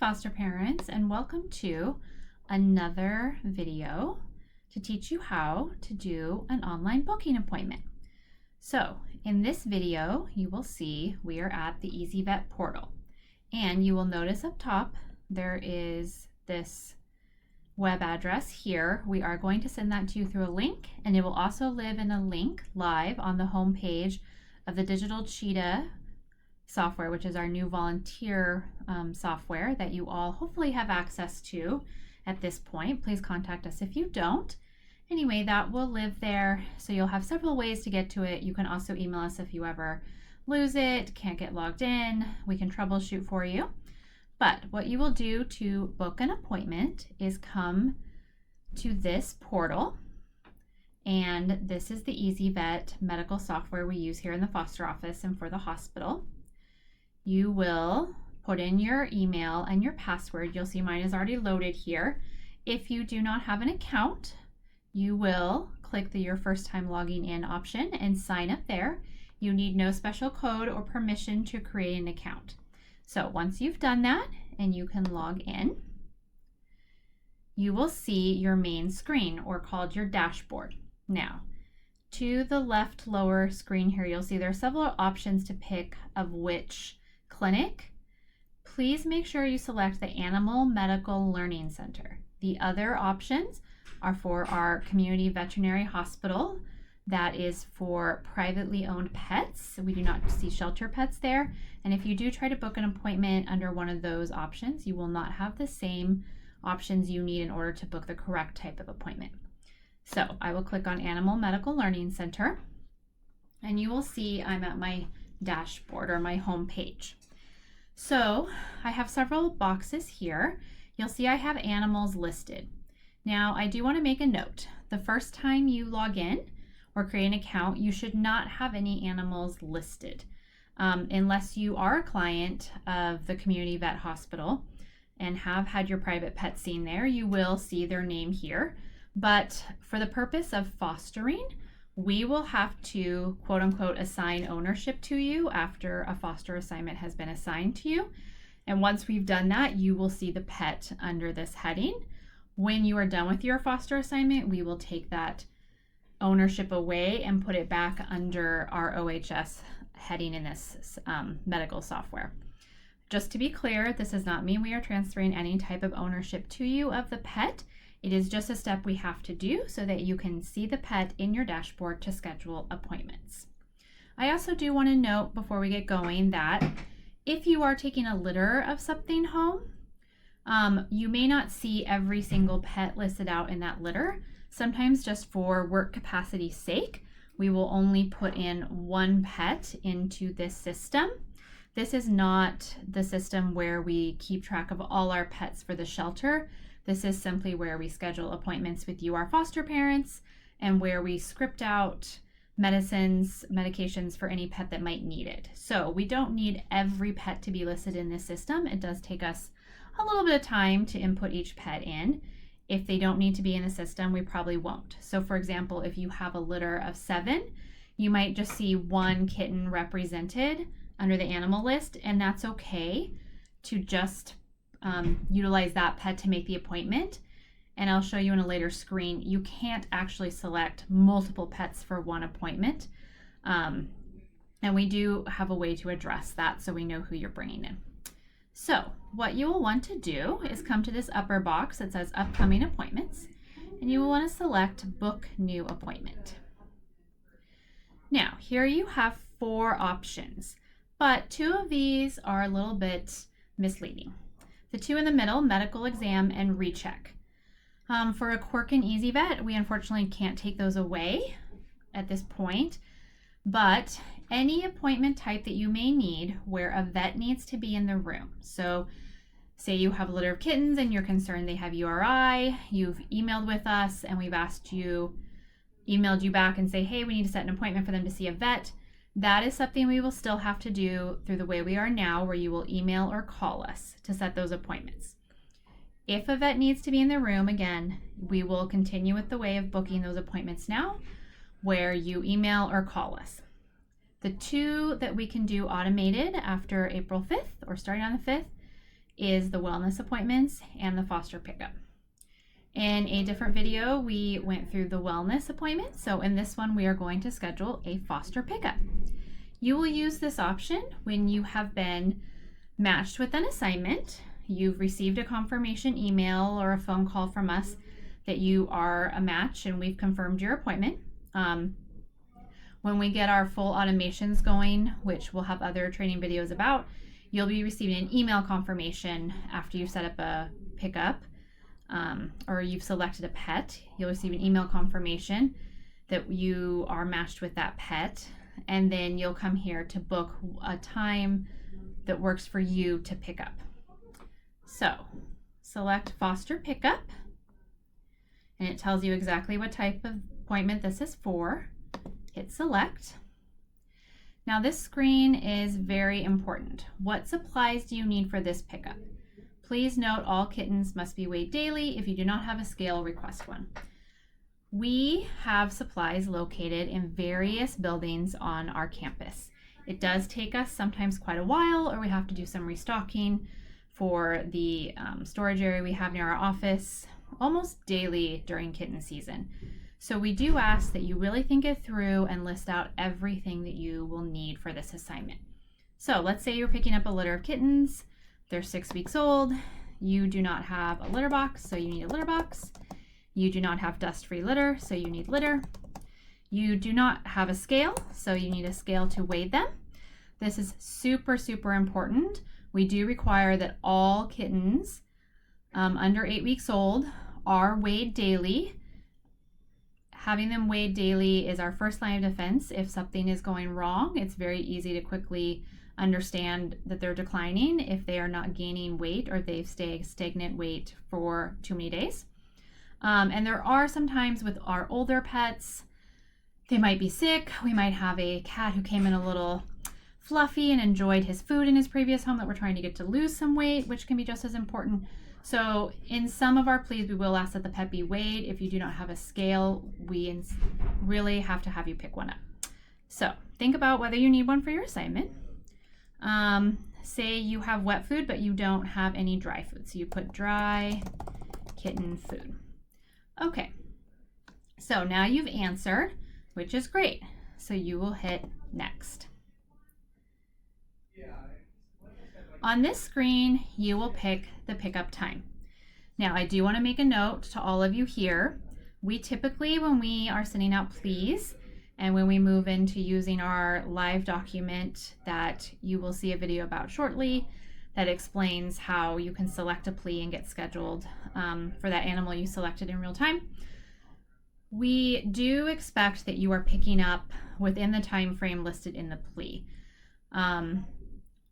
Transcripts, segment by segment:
foster parents, and welcome to another video to teach you how to do an online booking appointment. So in this video, you will see we are at the easyvet portal, and you will notice up top there is this web address here. We are going to send that to you through a link, and it will also live in a link live on the home page of the Digital Cheetah software, which is our new volunteer software that you all hopefully have access to at this point. Please contact us if you don't. Anyway, that will live there, so you'll have several ways to get to it. You can also email us if you ever lose it, can't get logged in. We can troubleshoot for you. But what you will do to book an appointment is come to this portal, and this is the easyvet medical software we use here in the foster office and for the hospital. You will put in your email and your password. You'll see mine is already loaded here. If you do not have an account, you will click the Your First Time Logging In option and sign up there. You need no special code or permission to create an account. So once you've done that and you can log in, you will see your main screen, or called your dashboard. Now, to the left lower screen here, you'll see there are several options to pick of which clinic. Please make sure you select the Animal Medical Learning Center. The other options are for our community veterinary hospital. That is for privately owned pets. We do not see shelter pets there. And if you do try to book an appointment under one of those options, you will not have the same options you need in order to book the correct type of appointment. So I will click on Animal Medical Learning Center, and you will see I'm at my dashboard or my home page. So I have several boxes here. You'll see I have animals listed. Now I do want to make a note. The first time you log in or create an account, you should not have any animals listed unless you are a client of the community vet hospital and have had your private pet seen there. You will see their name here. But for the purpose of fostering, we will have to, quote unquote, assign ownership to you after a foster assignment has been assigned to you. And once we've done that, you will see the pet under this heading. When you are done with your foster assignment, we will take that ownership away and put it back under our OHS heading in this medical software. Just to be clear, this does not mean we are transferring any type of ownership to you of the pet. It is just a step we have to do so that you can see the pet in your dashboard to schedule appointments. I also do want to note before we get going that if you are taking a litter of something home, you may not see every single pet listed out in that litter. Sometimes just for work capacity's sake, we will only put in one pet into this system. This is not the system where we keep track of all our pets for the shelter. This is simply where we schedule appointments with you, our foster parents, and where we script out medications for any pet that might need it. So we don't need every pet to be listed in this system. It does take us a little bit of time to input each pet in. If they don't need to be in the system, we probably won't. So for example, if you have a litter of 7, you might just see one kitten represented under the animal list, and that's okay to just utilize that pet to make the appointment. And I'll show you in a later screen, you can't actually select multiple pets for one appointment. And we do have a way to address that so we know who you're bringing in. So what you will want to do is come to this upper box that says Upcoming Appointments, and you will want to select Book New Appointment. Now, here you have 4 options, but 2 of these are a little bit misleading. The 2 in the middle, medical exam and recheck. For a Quirk and easyvet, we unfortunately can't take those away at this point, but any appointment type that you may need where a vet needs to be in the room. So say you have a litter of kittens and you're concerned they have URI, you've emailed with us and we've emailed you back and say, hey, we need to set an appointment for them to see a vet. That is something we will still have to do through the way we are now, where you will email or call us to set those appointments. If a vet needs to be in the room, again, we will continue with the way of booking those appointments now, where you email or call us. The 2 that we can do automated after April 5th or starting on the 5th is the wellness appointments and the foster pickup. In a different video, we went through the wellness appointment. So in this one, we are going to schedule a foster pickup. You will use this option when you have been matched with an assignment, you've received a confirmation email or a phone call from us that you are a match and we've confirmed your appointment. When we get our full automations going, which we'll have other training videos about, you'll be receiving an email confirmation after you've set up a pickup or you've selected a pet. You'll receive an email confirmation that you are matched with that pet, and then you'll come here to book a time that works for you to pick up. So select foster pickup, and it tells you exactly what type of appointment this is for. Hit select. Now this screen is very important. What supplies do you need for this pickup? Please note all kittens must be weighed daily. If you do not have a scale, request one. We have supplies located in various buildings on our campus. It does take us sometimes quite a while, or we have to do some restocking for the storage area we have near our office almost daily during kitten season. So we do ask that you really think it through and list out everything that you will need for this assignment. So let's say you're picking up a litter of kittens. They're 6 weeks old. You do not have a litter box, so you need a litter box. You do not have dust-free litter, so you need litter. You do not have a scale, so you need a scale to weigh them. This is super, super important. We do require that all kittens under 8 weeks old are weighed daily. Having them weighed daily is our first line of defense. If something is going wrong, it's very easy to quickly understand that they're declining if they are not gaining weight or they've stayed stagnant weight for too many days. And there are sometimes with our older pets, they might be sick. We might have a cat who came in a little fluffy and enjoyed his food in his previous home that we're trying to get to lose some weight, which can be just as important. So in some of our pleas, we will ask that the pet be weighed. If you do not have a scale, we really have to have you pick one up. So think about whether you need one for your assignment. Say you have wet food, but you don't have any dry food. So you put dry kitten food. Okay, so now you've answered, which is great. So you will hit next. On this screen, you will pick the pickup time. Now, I do want to make a note to all of you here. We typically, when we are sending out pleas and when we move into using our live document that you will see a video about shortly that explains how you can select a plea and get scheduled for that animal you selected in real time, we do expect that you are picking up within the time frame listed in the plea.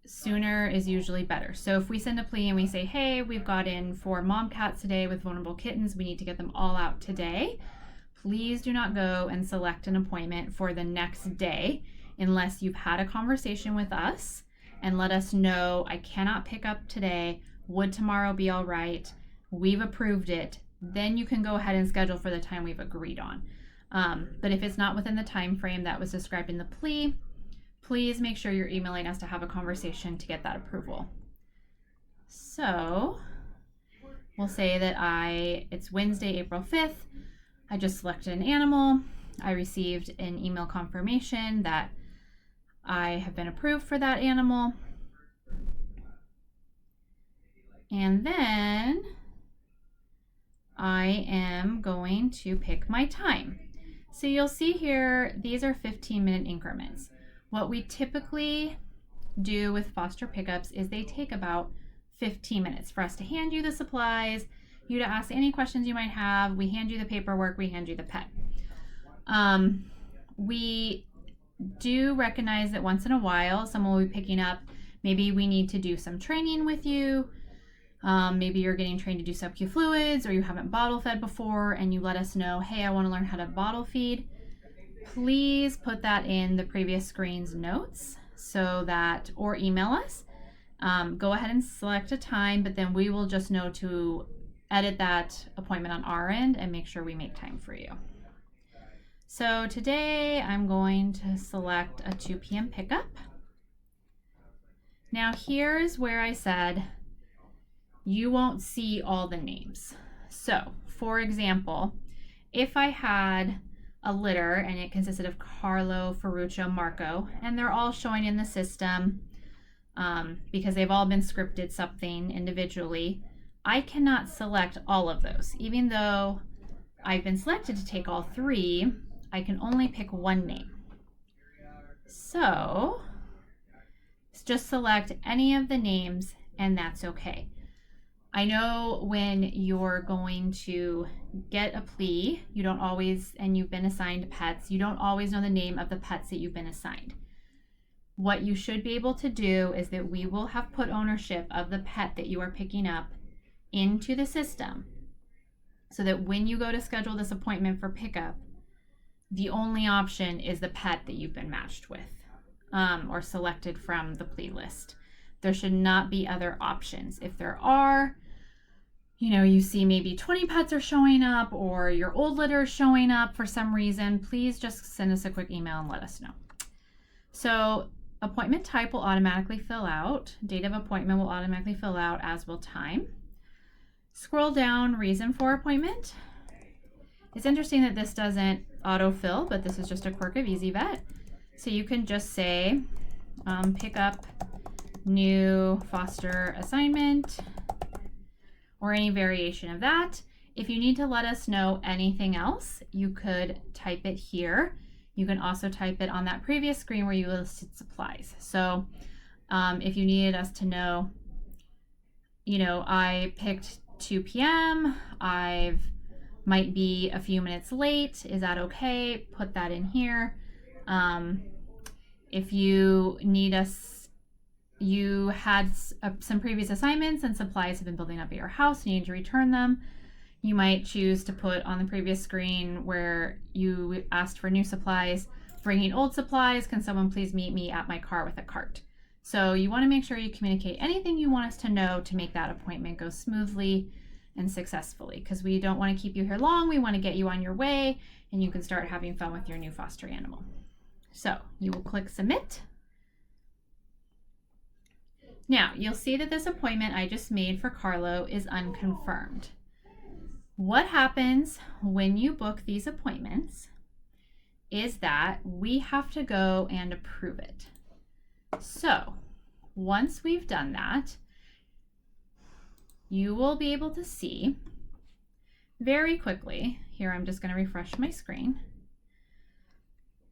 Sooner is usually better. So if we send a plea and we say, hey, we've got in 4 mom cats today with vulnerable kittens, we need to get them all out today, please do not go and select an appointment for the next day unless you've had a conversation with us and let us know, I cannot pick up today, would tomorrow be all right, we've approved it, then you can go ahead and schedule for the time we've agreed on. But if it's not within the time frame that was described in the plea, please make sure you're emailing us to have a conversation to get that approval. So we'll say that it's Wednesday, April 5th. I just selected an animal. I received an email confirmation that I have been approved for that animal. And then I am going to pick my time. So you'll see here, these are 15-minute increments. What we typically do with foster pickups is they take about 15 minutes for us to hand you the supplies, you to ask any questions you might have, we hand you the paperwork, we hand you the pet. We do recognize that once in a while someone will be picking up, maybe we need to do some training with you, maybe you're getting trained to do sub-Q fluids or you haven't bottle fed before and you let us know, hey, I want to learn how to bottle feed. Please put that in the previous screen's notes so that, or email us. Go ahead and select a time, but then we will just know to edit that appointment on our end and make sure we make time for you. So today I'm going to select a 2 p.m. pickup. Now here's where I said you won't see all the names. So, for example, if I had a litter and it consisted of Carlo, Ferruccio, Marco, and they're all showing in the system because they've all been scripted something individually, I cannot select all of those. Even though I've been selected to take all 3, I can only pick one name. So just select any of the names and that's okay. I know when you're going to get a plea, you don't always, and you've been assigned pets, you don't always know the name of the pets that you've been assigned. What you should be able to do is that we will have put ownership of the pet that you are picking up into the system so that when you go to schedule this appointment for pickup, the only option is the pet that you've been matched with or selected from the plea list. There should not be other options. If there are, you see maybe 20 pets are showing up or your old litter is showing up for some reason, please just send us a quick email and let us know. So appointment type will automatically fill out. Date of appointment will automatically fill out, as will time. Scroll down, reason for appointment. It's interesting that this doesn't autofill, but this is just a quirk of EasyVet. So you can just say, pick up new foster assignment, or any variation of that. If you need to let us know anything else, you could type it here. You can also type it on that previous screen where you listed supplies. So if you needed us to know, I picked 2 p.m., might be a few minutes late, is that okay? Put that in here. If you need us, you had some previous assignments and supplies have been building up at your house, you need to return them. You might choose to put on the previous screen where you asked for new supplies, bringing old supplies, can someone please meet me at my car with a cart? So you want to make sure you communicate anything you want us to know to make that appointment go smoothly and successfully, because we don't want to keep you here long. We want to get you on your way and you can start having fun with your new foster animal. So you will click submit. Now you'll see that this appointment I just made for Carlo is unconfirmed. What happens when you book these appointments is that we have to go and approve it. So once we've done that, you will be able to see very quickly, here I'm just going to refresh my screen,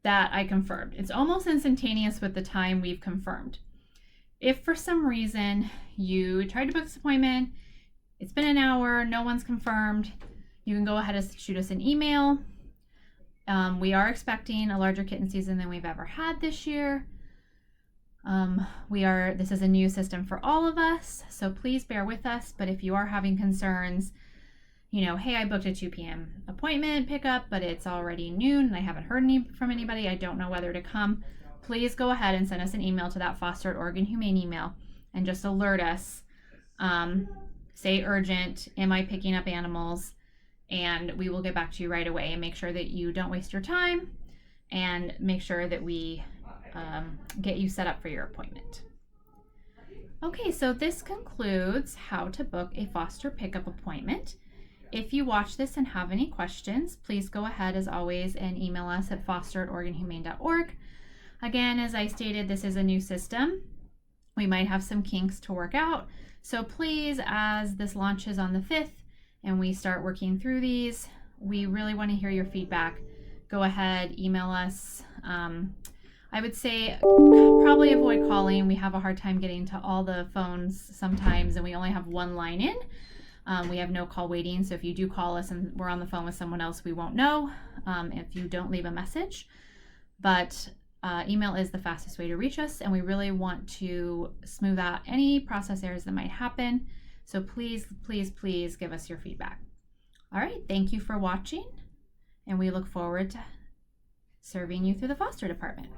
that I confirmed. It's almost instantaneous with the time we've confirmed. If for some reason you tried to book this appointment, it's been an hour, no one's confirmed, you can go ahead and shoot us an email. We are expecting a larger kitten season than we've ever had this year. This is a new system for all of us, so please bear with us. But if you are having concerns, hey, I booked a 2 p.m. appointment pickup, but it's already noon and I haven't heard from anybody, I don't know whether to come, please go ahead and send us an email to that Foster at Oregon Humane email and just alert us. Say urgent, am I picking up animals? And we will get back to you right away and make sure that you don't waste your time and make sure that we get you set up for your appointment. Okay, so this concludes how to book a foster pickup appointment. If you watch this and have any questions, please go ahead as always and email us at foster@oregonhumane.org. Again, as I stated, this is a new system. We might have some kinks to work out. So please, as this launches on the 5th and we start working through these, we really want to hear your feedback. Go ahead, email us. I would say probably avoid calling. We have a hard time getting to all the phones sometimes, and we only have one line in. We have no call waiting, so if you do call us and we're on the phone with someone else, we won't know if you don't leave a message. But email is the fastest way to reach us, and we really want to smooth out any process errors that might happen. So please, please, please give us your feedback. All right, thank you for watching, and we look forward to serving you through the foster department.